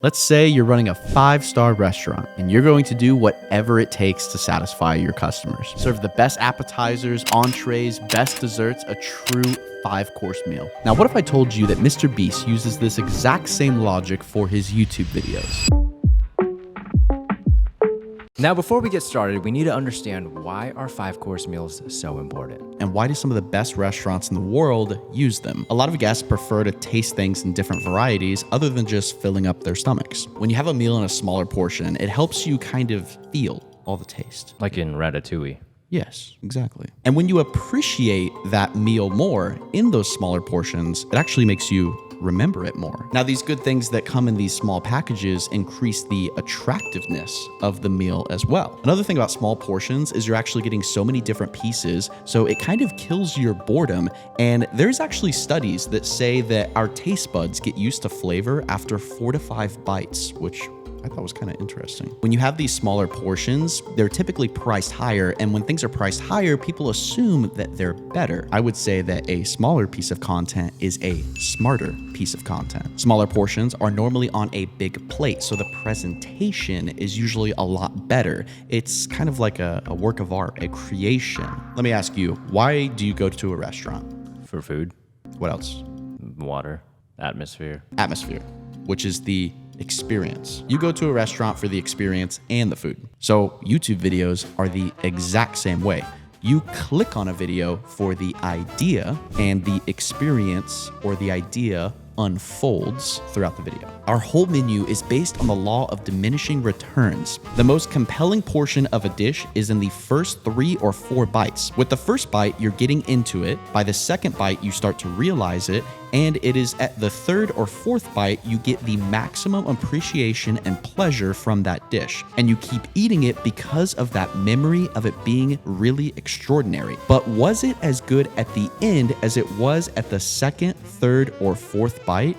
Let's say you're running a 5-star restaurant and you're going to do whatever it takes to satisfy your customers. Serve the best appetizers, entrees, best desserts, a true 5-course meal. Now, what if I told you that MrBeast uses this exact same logic for his YouTube videos? Now, before we get started, we need to understand why are 5-course meals so important. And why do some of the best restaurants in the world use them? A lot of guests prefer to taste things in different varieties other than just filling up their stomachs. When you have a meal in a smaller portion, it helps you kind of feel all the taste. Like in Ratatouille. Yes, exactly. And when you appreciate that meal more in those smaller portions, it actually makes you remember it more. Now, these good things that come in these small packages increase the attractiveness of the meal as well. Another thing about small portions is you're actually getting so many different pieces, so it kind of kills your boredom. And there's actually studies that say that our taste buds get used to flavor after 4 to 5 bites, which I thought was kind of interesting. When you have these smaller portions, they're typically priced higher, and when things are priced higher, people assume that they're better. I would say that a smaller piece of content is a smarter piece of content. Smaller portions are normally on a big plate, so the presentation is usually a lot better. It's kind of like a work of art, a creation. Let me ask you, why do you go to a restaurant? For food. What else? Water. Atmosphere. Atmosphere, which is the experience. You go to a restaurant for the experience and the food. So YouTube videos are the exact same way. You click on a video for the idea, and the experience or the idea unfolds throughout the video. Our whole menu is based on the law of diminishing returns. The most compelling portion of a dish is in the first 3 or 4 bites. With the first bite, you're getting into it. By the second bite, you start to realize it. And it is at the 3rd or 4th bite you get the maximum appreciation and pleasure from that dish. And you keep eating it because of that memory of it being really extraordinary. But was it as good at the end as it was at the 2nd, 3rd, or 4th bite?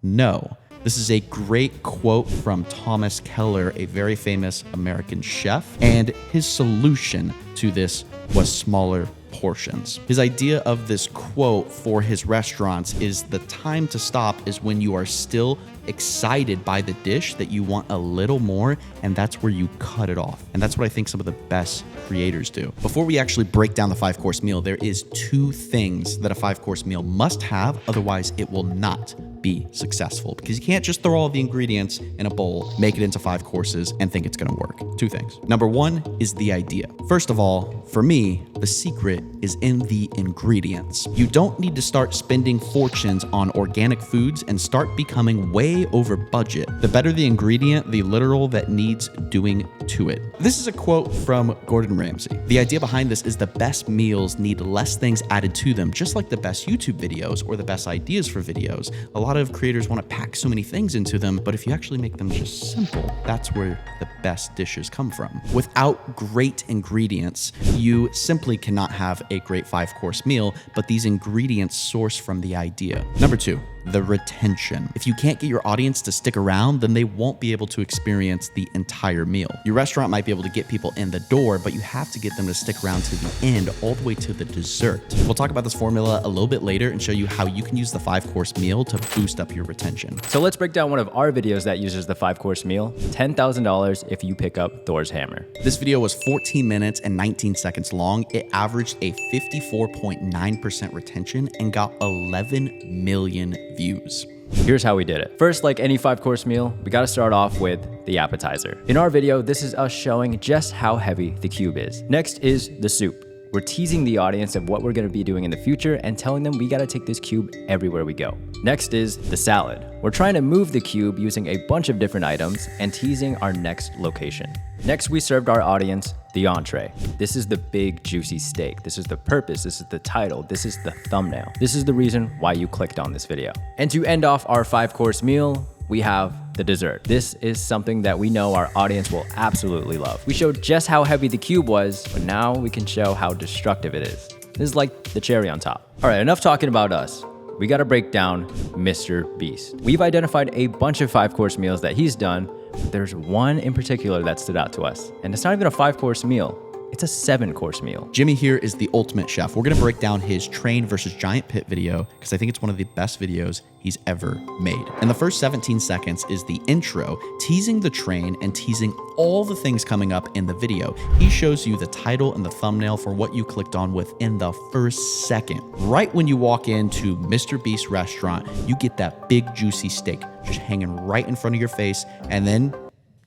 No. This is a great quote from Thomas Keller, a very famous American chef, and his solution to this was smaller portions. His idea of this quote for his restaurants is the time to stop is when you are still excited by the dish that you want a little more, and that's where you cut it off. And that's what I think some of the best creators do. Before we actually break down the 5-course meal, there is 2 things that a 5-course meal must have, otherwise it will not be successful, because you can't just throw all the ingredients in a bowl, make it into 5 courses, and think it's gonna work. 2 things. Number 1 is the idea. First of all, for me, the secret is in the ingredients. You don't need to start spending fortunes on organic foods and start becoming way over budget. The better the ingredient, the literal that needs doing to it. This is a quote from Gordon Ramsay. The idea behind this is the best meals need less things added to them, just like the best YouTube videos or the best ideas for videos. A lot of creators want to pack so many things into them, but if you actually make them just simple, that's where the best dishes come from. Without great ingredients, you simply cannot have a great 5-course meal, but these ingredients source from the idea. Number 2, the retention. If you can't get your audience to stick around, then they won't be able to experience the entire meal. Your restaurant might be able to get people in the door, but you have to get them to stick around to the end, all the way to the dessert. We'll talk about this formula a little bit later and show you how you can use the 5-course meal to boost up your retention. So let's break down one of our videos that uses the 5-course meal, $10,000 if you pick up Thor's hammer. This video was 14 minutes and 19 seconds long. It averaged a 54.9% retention and got 11 million views. Here's how we did it. First, like any 5-course meal, we gotta start off with the appetizer. In our video, this is us showing just how heavy the cube is. Next is the soup. We're teasing the audience of what we're gonna be doing in the future and telling them we gotta take this cube everywhere we go. Next is the salad. We're trying to move the cube using a bunch of different items and teasing our next location. Next, we served our audience the entree. This is the big juicy steak. This is the purpose. This is the title. This is the thumbnail. This is the reason why you clicked on this video. And to end off our 5-course meal, we have the dessert. This is something that we know our audience will absolutely love. We showed just how heavy the cube was, but now we can show how destructive it is. This is like the cherry on top. All right, enough talking about us. We gotta break down MrBeast. We've identified a bunch of 5-course meals that he's done. There's one in particular that stood out to us. And it's not even a 5-course meal. It's a 7-course meal. Jimmy here is the ultimate chef. We're gonna break down his train versus giant pit video because I think it's one of the best videos he's ever made. And the first 17 seconds is the intro, teasing the train and teasing all the things coming up in the video. He shows you the title and the thumbnail for what you clicked on within the first second. Right when you walk into MrBeasts restaurant, you get that big juicy steak just hanging right in front of your face and then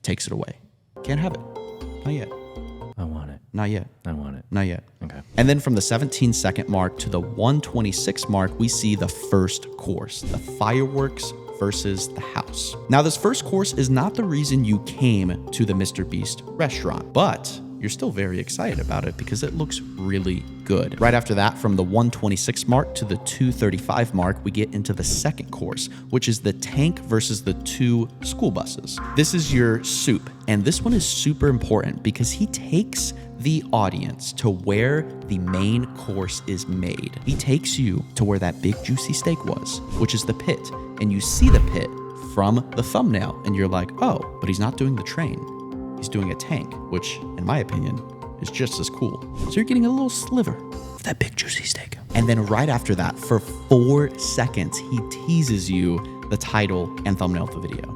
takes it away. Can't have it. Not yet. I want it. Not yet. I want it. Not yet. Okay. And then from the 17-second mark to the 1:26 mark, we see the first course, the fireworks versus the house. Now, this first course is not the reason you came to the MrBeast restaurant, but you're still very excited about it because it looks really good. Right after that, from the 1:26 mark to the 2:35 mark, we get into the second course, which is the tank versus the 2 school buses. This is your soup, and this one is super important because he takes the audience to where the main course is made. He takes you to where that big juicy steak was, which is the pit, and you see the pit from the thumbnail, and you're like, oh, but he's not doing the train. He's doing a tank, which, in my opinion, is just as cool. So you're getting a little sliver of that big juicy steak. And then right after that, for 4 seconds, he teases you the title and thumbnail of the video,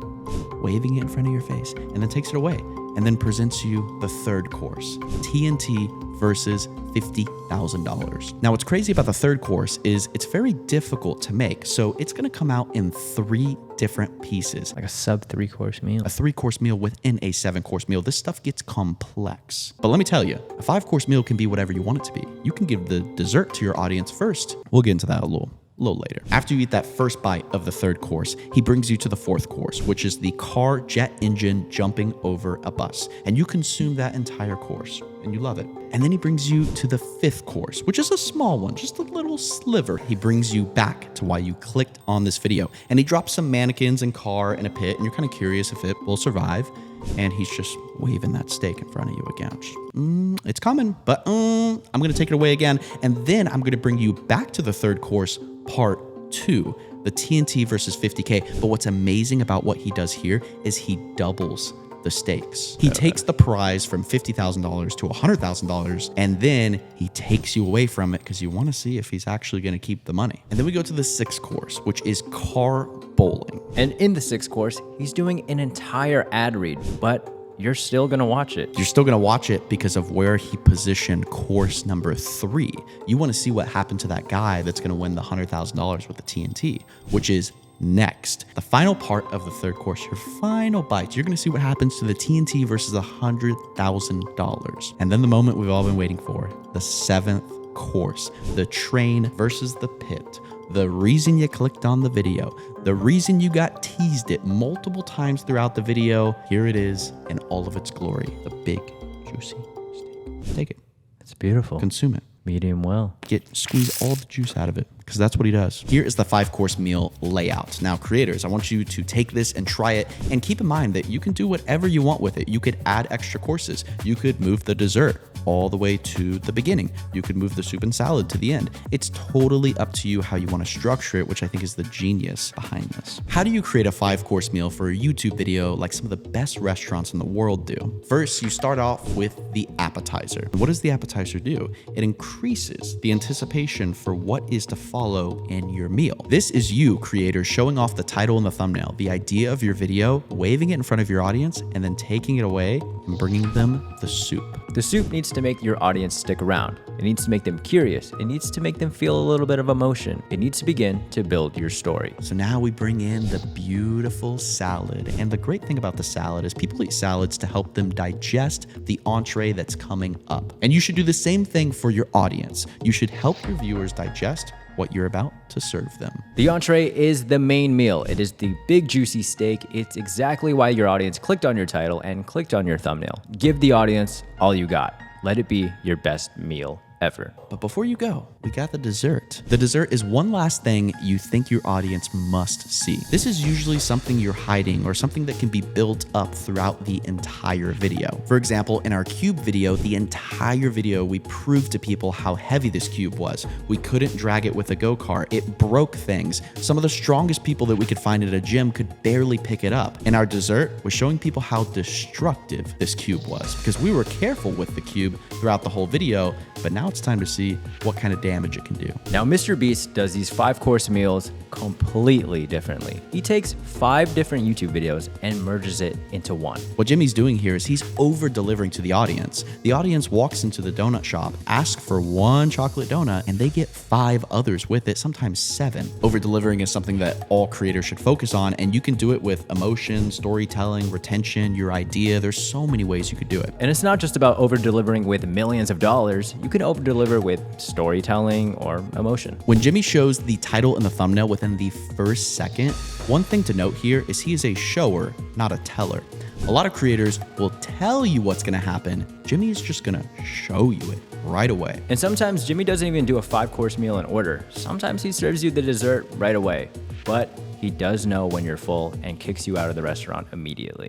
waving it in front of your face, and then takes it away, and then presents you the third course, TNT versus $50,000. Now, what's crazy about the third course is it's very difficult to make. So it's gonna come out in 3 different pieces. Like a sub 3-course meal. A 3-course meal within a 7-course meal. This stuff gets complex. But let me tell you, a 5-course meal can be whatever you want it to be. You can give the dessert to your audience first. We'll get into that a little later. After you eat that first bite of the third course, he brings you to the 4th course, which is the car jet engine jumping over a bus. And you consume that entire course and you love it. And then he brings you to the 5th course, which is a small one, just a little sliver. He brings you back to why you clicked on this video. And he drops some mannequins and car in a pit, and you're kind of curious if it will survive. And he's just waving that steak in front of you again. Just, it's coming, but I'm gonna take it away again. And then I'm gonna bring you back to the 3rd course, part 2, the TNT versus 50K. But what's amazing about what he does here is he doubles the stakes. He takes the prize from $50,000 to $100,000, and then he takes you away from it because you want to see if he's actually going to keep the money. And then we go to the 6th course, which is car bowling. And in the 6th course, he's doing an entire ad read, but you're still gonna watch it. You're still gonna watch it because of where he positioned course number 3. You want to see what happened to that guy that's gonna win the $100,000 with the TNT, which is next. The final part of the 3rd course, your final bites, you're gonna see what happens to the TNT versus $100,000. And then the moment we've all been waiting for, the 7th course, the train versus the pit. The reason you clicked on the video, the reason you got teased it multiple times throughout the video, here it is in all of its glory. The big, juicy steak. Take it. It's beautiful. Consume it. Medium well. Squeeze all the juice out of it because that's what he does. Here is the 5-course meal layout. Now, creators, I want you to take this and try it, and keep in mind that you can do whatever you want with it. You could add extra courses. You could move the dessert all the way to the beginning. You could move the soup and salad to the end. It's totally up to you how you want to structure it, which I think is the genius behind this. How do you create a 5-course meal for a YouTube video like some of the best restaurants in the world do? First, you start off with the appetizer. What does the appetizer do? It increases the anticipation for what is to follow in your meal. This is you, creators, showing off the title and the thumbnail, the idea of your video, waving it in front of your audience, and then taking it away and bringing them the soup. The soup needs to make your audience stick around. It needs to make them curious. It needs to make them feel a little bit of emotion. It needs to begin to build your story. So now we bring in the beautiful salad. And the great thing about the salad is people eat salads to help them digest the entree that's coming up. And you should do the same thing for your audience. You should help your viewers digest what you're about to serve them. The entree is the main meal. It is the big juicy steak. It's exactly why your audience clicked on your title and clicked on your thumbnail. Give the audience all you got. Let it be your best meal ever. But before you go, we got the dessert. The dessert is one last thing you think your audience must see. This is usually something you're hiding or something that can be built up throughout the entire video. For example, in our cube video, the entire video, we proved to people how heavy this cube was. We couldn't drag it with a go-kart. It broke things. Some of the strongest people that we could find at a gym could barely pick it up. And our dessert was showing people how destructive this cube was, because we were careful with the cube throughout the whole video, but now it's time to see what kind of damage it can do. Now, MrBeast does these 5-course meals completely differently. He takes 5 different YouTube videos and merges it into one. What Jimmy's doing here is he's over-delivering to the audience. The audience walks into the donut shop, asks for 1 chocolate donut, and they get 5 others with it, sometimes 7. Over-delivering is something that all creators should focus on, and you can do it with emotion, storytelling, retention, your idea. There's so many ways you could do it. And it's not just about over-delivering with millions of dollars. You can over-deliver with storytelling or emotion. When Jimmy shows the title and the thumbnail within the first second, one thing to note here is he is a shower, not a teller. A lot of creators will tell you what's gonna happen. Jimmy is just gonna show you it right away. And sometimes Jimmy doesn't even do a 5-course meal in order. Sometimes he serves you the dessert right away, but he does know when you're full and kicks you out of the restaurant immediately.